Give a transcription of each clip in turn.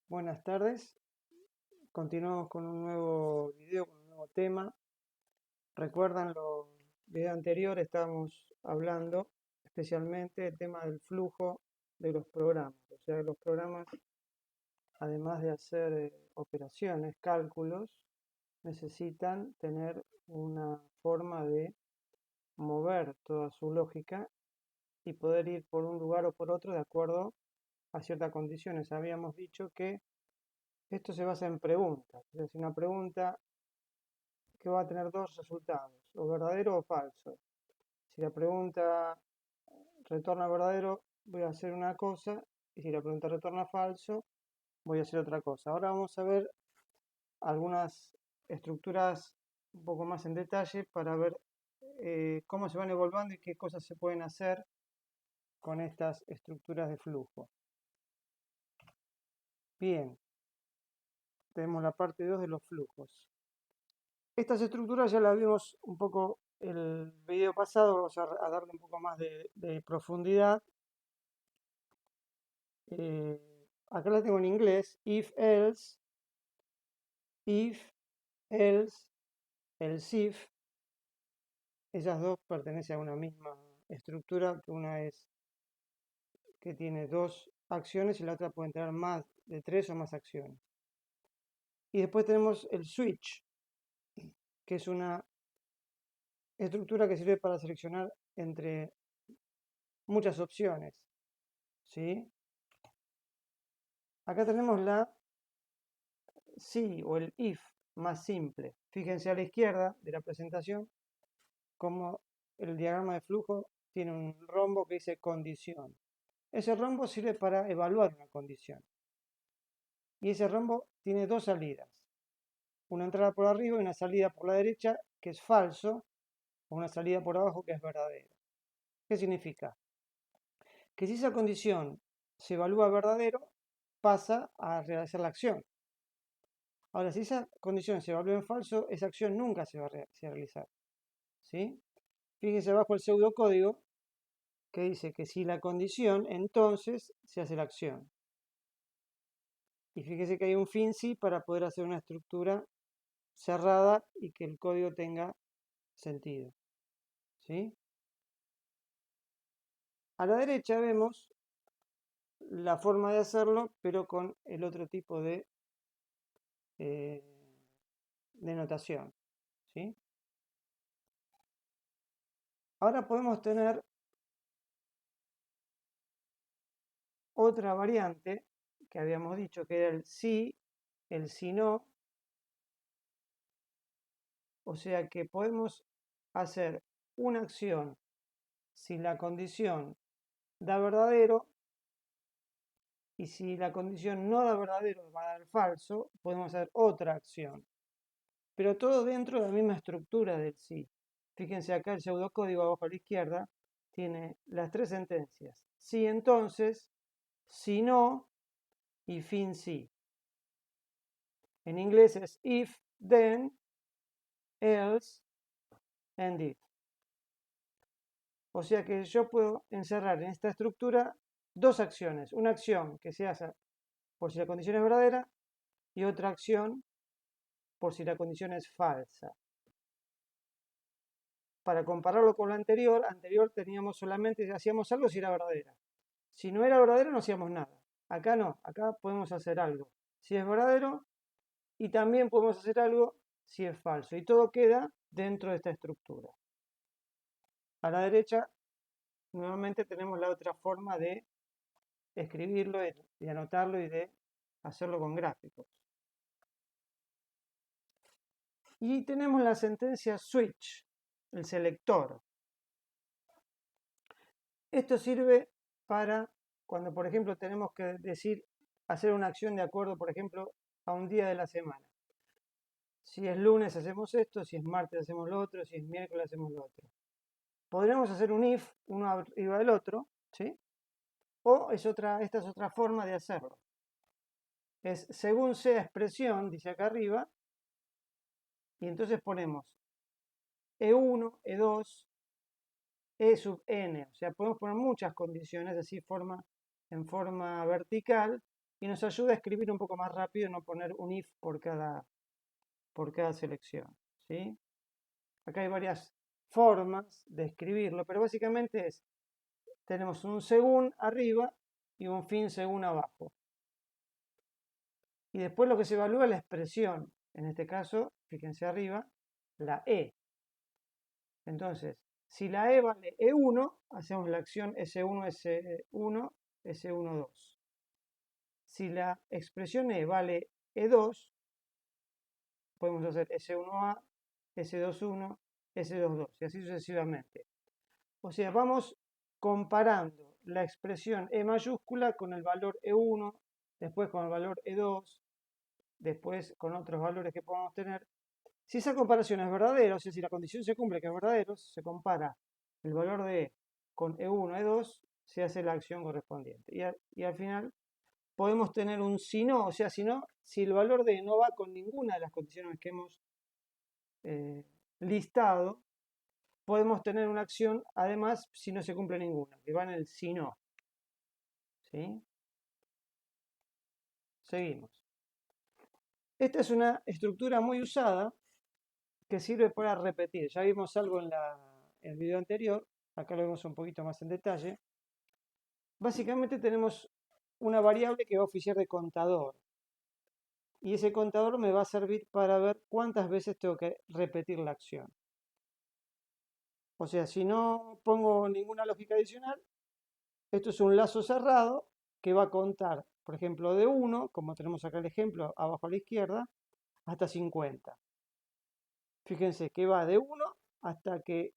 Buenas tardes, continuamos con un nuevo video, con un nuevo tema. Recuerdan los videos anteriores, estábamos hablando especialmente del tema del flujo de los programas. O sea, los programas, además de hacer operaciones, cálculos, necesitan tener una forma de mover toda su lógica y poder ir por un lugar o por otro de acuerdo a ciertas condiciones. Habíamos dicho que esto se basa en preguntas. Es decir, una pregunta que va a tener dos resultados, o verdadero o falso. Si la pregunta retorna verdadero, voy a hacer una cosa, y si la pregunta retorna falso, voy a hacer otra cosa. Ahora vamos a ver algunas estructuras un poco más en detalle para ver cómo se van evaluando y qué cosas se pueden hacer con estas estructuras de flujo. Bien, tenemos la parte 2 de los flujos. Estas estructuras ya las vimos un poco el video pasado, vamos a darle un poco más de profundidad. Acá la tengo en inglés: if, else, else if. Esas dos pertenecen a una misma estructura, que una es que tiene dos acciones y la otra puede tener más de tres o más acciones. Y después tenemos el switch, que es una estructura que sirve para seleccionar entre muchas opciones, ¿sí? Acá tenemos la si o el if más simple. Fíjense a la izquierda de la presentación como el diagrama de flujo tiene un rombo que dice condición. Ese rombo sirve para evaluar una condición. Y ese rombo tiene dos salidas. Una entrada por arriba y una salida por la derecha, que es falso, o una salida por abajo, que es verdadero. ¿Qué significa? Que si esa condición se evalúa verdadero, pasa a realizar la acción. Ahora, si esa condición se evalúa en falso, esa acción nunca se va a realizar. ¿Sí? Fíjense abajo el pseudocódigo que dice que si la condición, entonces se hace la acción. Y fíjese que hay un fin sí para poder hacer una estructura cerrada y que el código tenga sentido. ¿Sí? A la derecha vemos la forma de hacerlo, pero con el otro tipo eh, de notación. ¿Sí? Ahora podemos tener otra variante que habíamos dicho que era el si no. O sea que podemos hacer una acción si la condición da verdadero, y si la condición no da verdadero, va a dar falso, podemos hacer otra acción. Pero todo dentro de la misma estructura del sí. Fíjense acá el pseudocódigo abajo a la izquierda tiene las tres sentencias: sí, entonces, si no y fin sí. En inglés es if, then, else, and if. O sea que yo puedo encerrar en esta estructura dos acciones. Una acción que se hace por si la condición es verdadera y otra acción por si la condición es falsa. Para compararlo con lo anterior, teníamos solamente, hacíamos algo si era verdadera. Si no era verdadero no hacíamos nada. Acá no, acá podemos hacer algo si es verdadero y también podemos hacer algo si es falso. Y todo queda dentro de esta estructura. A la derecha, nuevamente tenemos la otra forma de escribirlo, de anotarlo y de hacerlo con gráficos. Y tenemos la sentencia switch, el selector. Esto sirve para cuando, por ejemplo, tenemos que decir, hacer una acción de acuerdo, por ejemplo, a un día de la semana. Si es lunes hacemos esto, si es martes hacemos lo otro, si es miércoles hacemos lo otro. Podríamos hacer un if, uno arriba del otro, ¿sí? O esta es otra forma de hacerlo. Es según sea expresión, dice acá arriba, y entonces ponemos E1, E2, E sub n. O sea, podemos poner muchas condiciones así en forma vertical y nos ayuda a escribir un poco más rápido y no poner un if por cada selección, ¿sí? Acá hay varias formas de escribirlo, pero básicamente tenemos un según arriba y un fin según abajo. Y después lo que se evalúa es la expresión. En este caso, fíjense arriba, la E. Entonces, si la E vale E1, hacemos la acción S1, S1, S1, 2. Si la expresión E vale E2, podemos hacer S1A, S21, S22 y así sucesivamente. O sea, vamos comparando la expresión E mayúscula con el valor E1, después con el valor E2, después con otros valores que podamos tener. Si esa comparación es verdadera, o sea, si la condición se cumple que es verdadero, se compara el valor de E con E1, E2, se hace la acción correspondiente. Y al final podemos tener un si no, o sea, si el valor de E no va con ninguna de las condiciones que hemos listado, podemos tener una acción, además, si no se cumple ninguna, que va en el si no. ¿Sí? Seguimos. Esta es una estructura muy usada que sirve para repetir. Ya vimos algo en el video anterior, acá lo vemos un poquito más en detalle. Básicamente tenemos una variable que va a oficiar de contador. Y ese contador me va a servir para ver cuántas veces tengo que repetir la acción. O sea, si no pongo ninguna lógica adicional, esto es un lazo cerrado que va a contar, por ejemplo, de 1, como tenemos acá el ejemplo abajo a la izquierda, hasta 50. Fíjense que va de 1 hasta que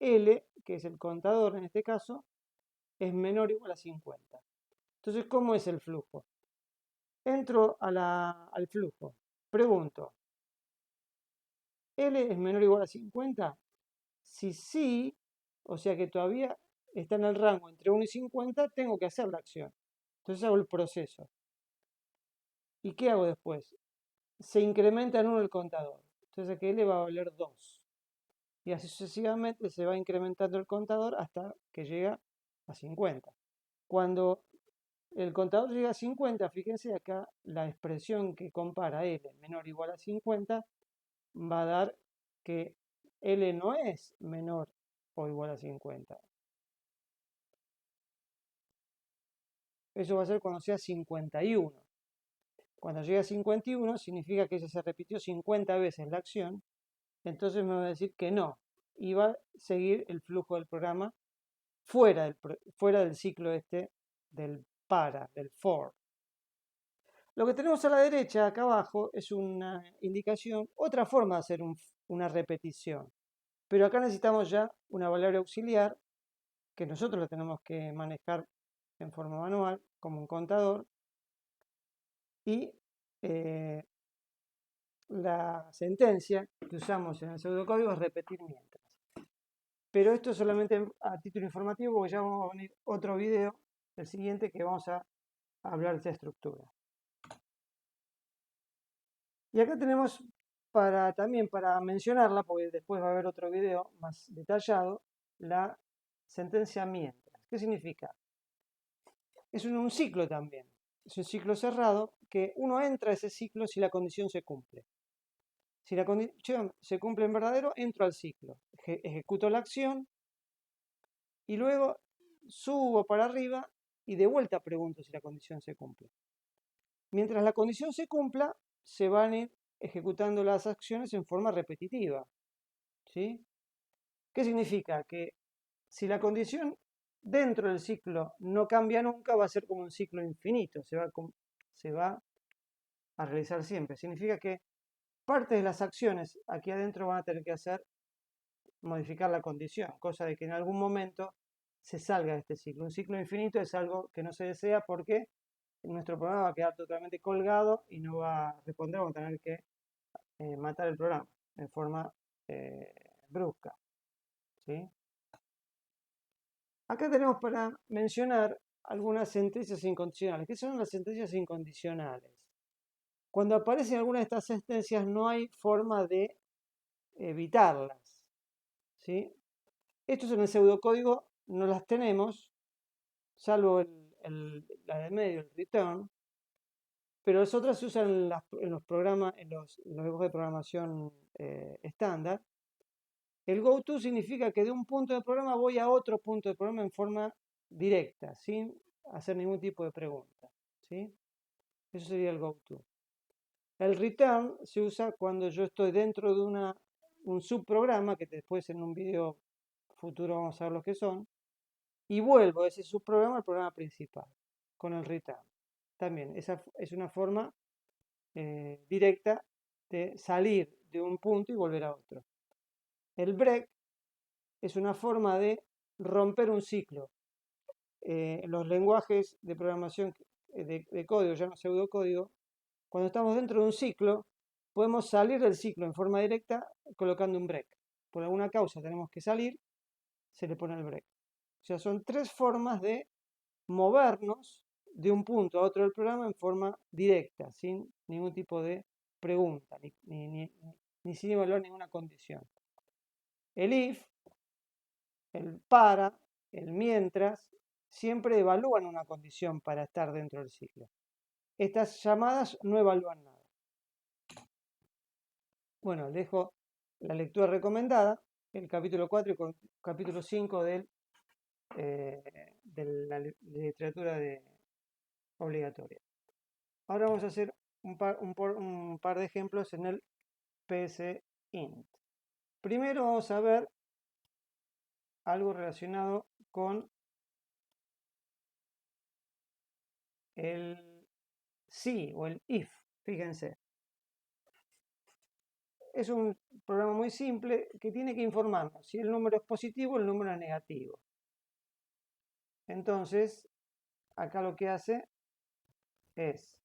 L, que es el contador en este caso, es menor o igual a 50. Entonces, ¿cómo es el flujo? Entro al flujo, pregunto, ¿L es menor o igual a 50? Si sí, o sea que todavía está en el rango entre 1 y 50, tengo que hacer la acción. Entonces hago el proceso. ¿Y qué hago después? Se incrementa en 1 el contador. Entonces que L va a valer 2. Y así sucesivamente se va incrementando el contador hasta que llega a 50. Cuando el contador llega a 50, fíjense acá la expresión que compara L menor o igual a 50 va a dar que L no es menor o igual a 50. Eso va a ser cuando sea 51. Cuando llegue a 51 significa que se repitió 50 veces la acción, entonces me va a decir que no, y va a seguir el flujo del programa fuera del ciclo del del for. Lo que tenemos a la derecha, acá abajo, es una indicación, otra forma de hacer una repetición. Pero acá necesitamos ya una variable auxiliar que nosotros la tenemos que manejar en forma manual, como un contador, y la sentencia que usamos en el pseudocódigo es repetir mientras. Pero esto es solamente a título informativo, porque ya vamos a venir otro video, el siguiente, que vamos a hablar de esta estructura. Y acá tenemos también para mencionarla, porque después va a haber otro video más detallado, la sentencia mientras. ¿Qué significa? Es un ciclo también. Es un ciclo cerrado que uno entra a ese ciclo si la condición se cumple. Si la condición se cumple en verdadero, entro al ciclo. Ejecuto la acción y luego subo para arriba y de vuelta pregunto si la condición se cumple. Mientras la condición se cumpla, se van a ir ejecutando las acciones en forma repetitiva. ¿Sí? ¿Qué significa? Que si la condición dentro del ciclo no cambia nunca, va a ser como un ciclo infinito, se va a realizar siempre. Significa que parte de las acciones aquí adentro van a tener que modificar la condición, cosa de que en algún momento se salga de este ciclo. Un ciclo infinito es algo que no se desea porque nuestro programa va a quedar totalmente colgado y no va a responder, vamos a tener que matar el programa en forma brusca. ¿Sí? Acá tenemos para mencionar algunas sentencias incondicionales. ¿Qué son las sentencias incondicionales? Cuando aparecen algunas de estas sentencias no hay forma de evitarlas. ¿Sí? Estos en el pseudocódigo no las tenemos, salvo la de medio, el return, pero las otras se usan en los programas, en los lenguajes de programación estándar. El go-to significa que de un punto de programa voy a otro punto de programa en forma directa, sin hacer ningún tipo de pregunta, ¿sí? Eso sería el go-to. El return se usa cuando yo estoy dentro de un subprograma, que después en un video futuro vamos a ver los que son, y vuelvo a ese subprograma al programa principal, con el return. También, esa es una forma directa de salir de un punto y volver a otro. El break es una forma de romper un ciclo. Los lenguajes de programación de código, ya no pseudocódigo, cuando estamos dentro de un ciclo, podemos salir del ciclo en forma directa colocando un break. Por alguna causa tenemos que salir, se le pone el break. O sea, son tres formas de movernos de un punto a otro del programa en forma directa, sin ningún tipo de pregunta, ni sin evaluar ninguna condición. El if, el para, el mientras, siempre evalúan una condición para estar dentro del ciclo. Estas llamadas no evalúan nada. Bueno, dejo la lectura recomendada, el capítulo 4 y capítulo 5 de la literatura obligatoria. Ahora vamos a hacer un par de ejemplos en el PSInt. Primero vamos a ver algo relacionado con el si o el if. Fíjense. Es un programa muy simple que tiene que informarnos si el número es positivo o el número es negativo. Entonces, acá lo que hace es,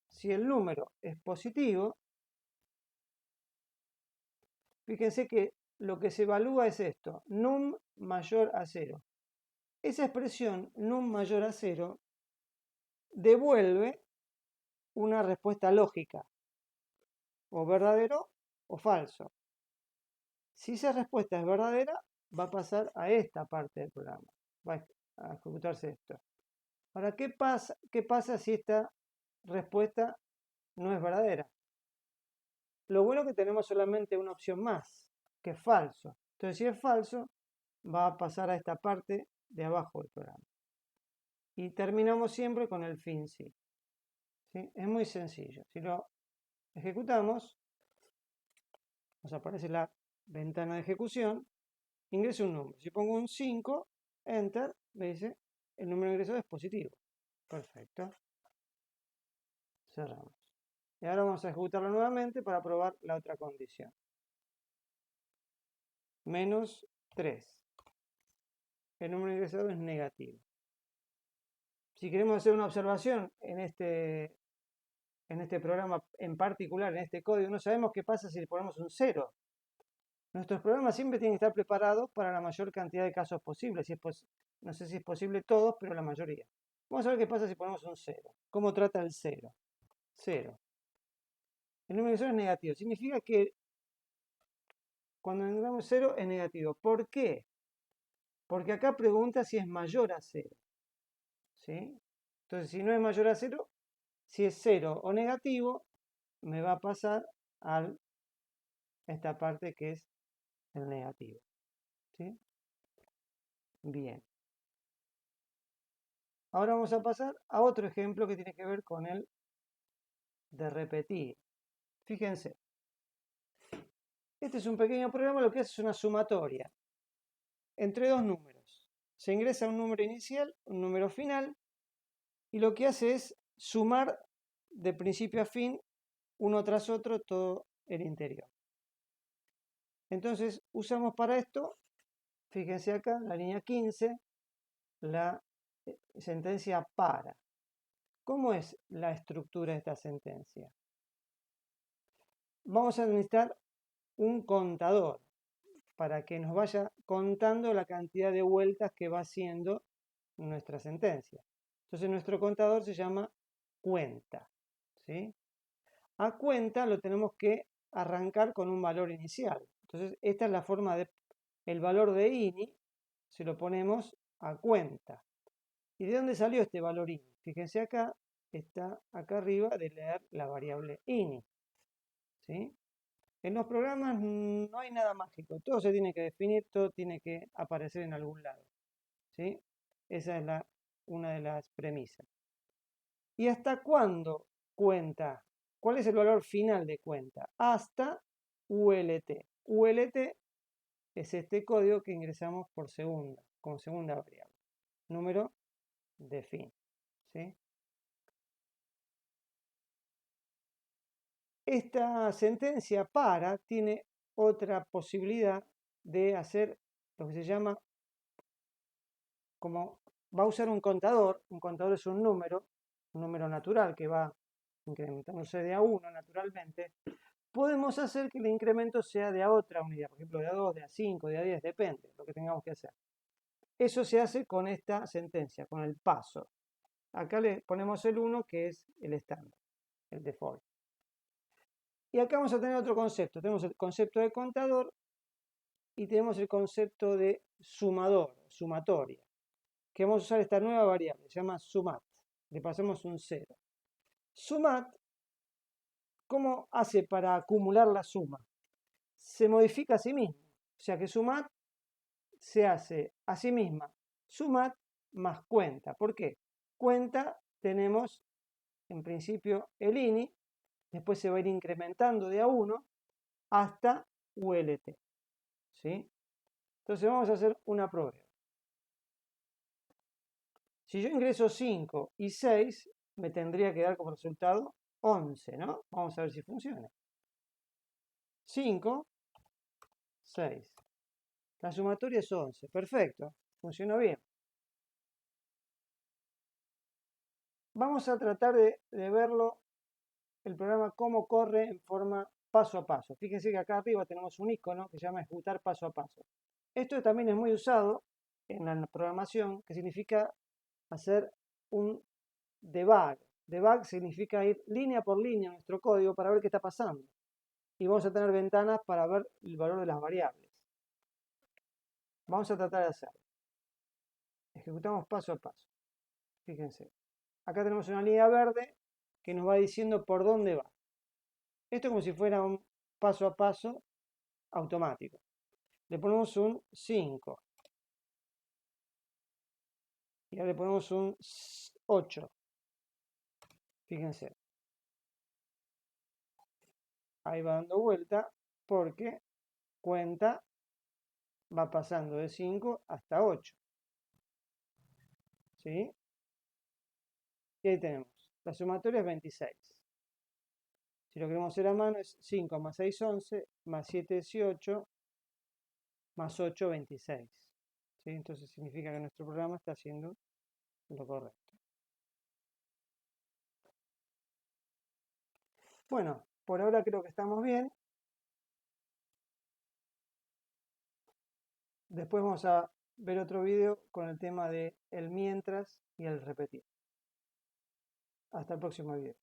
si el número es positivo, fíjense que lo que se evalúa es esto, num mayor a 0. Esa expresión num mayor a 0 devuelve una respuesta lógica, o verdadero o falso. Si esa respuesta es verdadera, va a pasar a esta parte del programa, va a ejecutarse esto. Ahora, ¿qué pasa si esta respuesta no es verdadera? Lo bueno es que tenemos solamente una opción más, que es falso. Entonces, si es falso, va a pasar a esta parte de abajo del programa. Y terminamos siempre con el fin sí. ¿Sí? Es muy sencillo. Si lo ejecutamos, nos aparece la ventana de ejecución, ingreso un número. Si pongo un 5, enter, me dice el número ingresado es positivo. Perfecto. Cerramos. Y ahora vamos a ejecutarlo nuevamente para probar la otra condición. Menos 3. El número ingresado es negativo. Si queremos hacer una observación en este programa en particular, en este código, no sabemos qué pasa si le ponemos un 0. Nuestros programas siempre tienen que estar preparados para la mayor cantidad de casos posibles. No sé si es posible todos, pero la mayoría. Vamos a ver qué pasa si ponemos un 0. ¿Cómo trata el 0? 0. El número ingresado es negativo. Significa que cuando encontramos 0 es negativo. ¿Por qué? Porque acá pregunta si es mayor a 0. ¿Sí? Entonces, si no es mayor a 0, si es 0 o negativo, me va a pasar a esta parte que es el negativo. ¿Sí? Bien. Ahora vamos a pasar a otro ejemplo que tiene que ver con el de repetir. Fíjense. Este es un pequeño programa, lo que hace es una sumatoria entre dos números. Se ingresa un número inicial, un número final, y lo que hace es sumar de principio a fin, uno tras otro, todo el interior. Entonces, usamos para esto, fíjense acá, la línea 15, la sentencia para. ¿Cómo es la estructura de esta sentencia? Vamos a necesitar un contador para que nos vaya contando la cantidad de vueltas que va haciendo nuestra sentencia. Entonces nuestro contador se llama cuenta. ¿Sí? A cuenta lo tenemos que arrancar con un valor inicial. Entonces esta es la forma de el valor de ini, si lo ponemos a cuenta. ¿Y de dónde salió este valor ini? Fíjense acá, está acá arriba de leer la variable ini. ¿Sí? En los programas no hay nada mágico, todo se tiene que definir, todo tiene que aparecer en algún lado. ¿Sí? Esa es una de las premisas. ¿Y hasta cuándo cuenta? ¿Cuál es el valor final de cuenta? Hasta ULT. ULT es este código que ingresamos por segunda, como segunda variable. Número de fin. ¿Sí? Esta sentencia para tiene otra posibilidad de hacer lo que se llama, como va a usar un contador es un número natural que va incrementándose de a 1 naturalmente, podemos hacer que el incremento sea de a otra unidad, por ejemplo de a 2, de a 5, de a 10, depende, lo que tengamos que hacer. Eso se hace con esta sentencia, con el paso. Acá le ponemos el 1 que es el estándar, el default. Y acá vamos a tener otro concepto. Tenemos el concepto de contador y tenemos el concepto de sumador, sumatoria, que vamos a usar esta nueva variable, se llama sumat. Le pasamos un 0. Sumat, ¿cómo hace para acumular la suma? Se modifica a sí mismo. O sea que sumat se hace a sí misma. Sumat más cuenta. ¿Por qué? Cuenta tenemos en principio el ini, después se va a ir incrementando de a 1 hasta ULT. ¿Sí? Entonces vamos a hacer una prueba. Si yo ingreso 5 y 6, me tendría que dar como resultado 11, ¿no? Vamos a ver si funciona. 5, 6. La sumatoria es 11. Perfecto. Funcionó bien. Vamos a tratar de verlo, el programa, cómo corre en forma paso a paso. Fíjense que acá arriba tenemos un icono que se llama ejecutar paso a paso. Esto también es muy usado en la programación, que significa hacer un debug. Debug significa ir línea por línea en nuestro código para ver qué está pasando. Y vamos a tener ventanas para ver el valor de las variables. Vamos a tratar de hacerlo. Ejecutamos paso a paso. Fíjense. Acá tenemos una línea verde que nos va diciendo por dónde va. Esto es como si fuera un paso a paso automático. Le ponemos un 5. Y ahora le ponemos un 8. Fíjense. Ahí va dando vuelta porque cuenta va pasando de 5 hasta 8. ¿Sí? Y ahí tenemos. La sumatoria es 26. Si lo queremos hacer a mano es 5 más 6, 11, más 7, 18, más 8, 26. ¿Sí? Entonces significa que nuestro programa está haciendo lo correcto. Bueno, por ahora creo que estamos bien. Después vamos a ver otro video con el tema de el mientras y el repetir. Hasta el próximo video.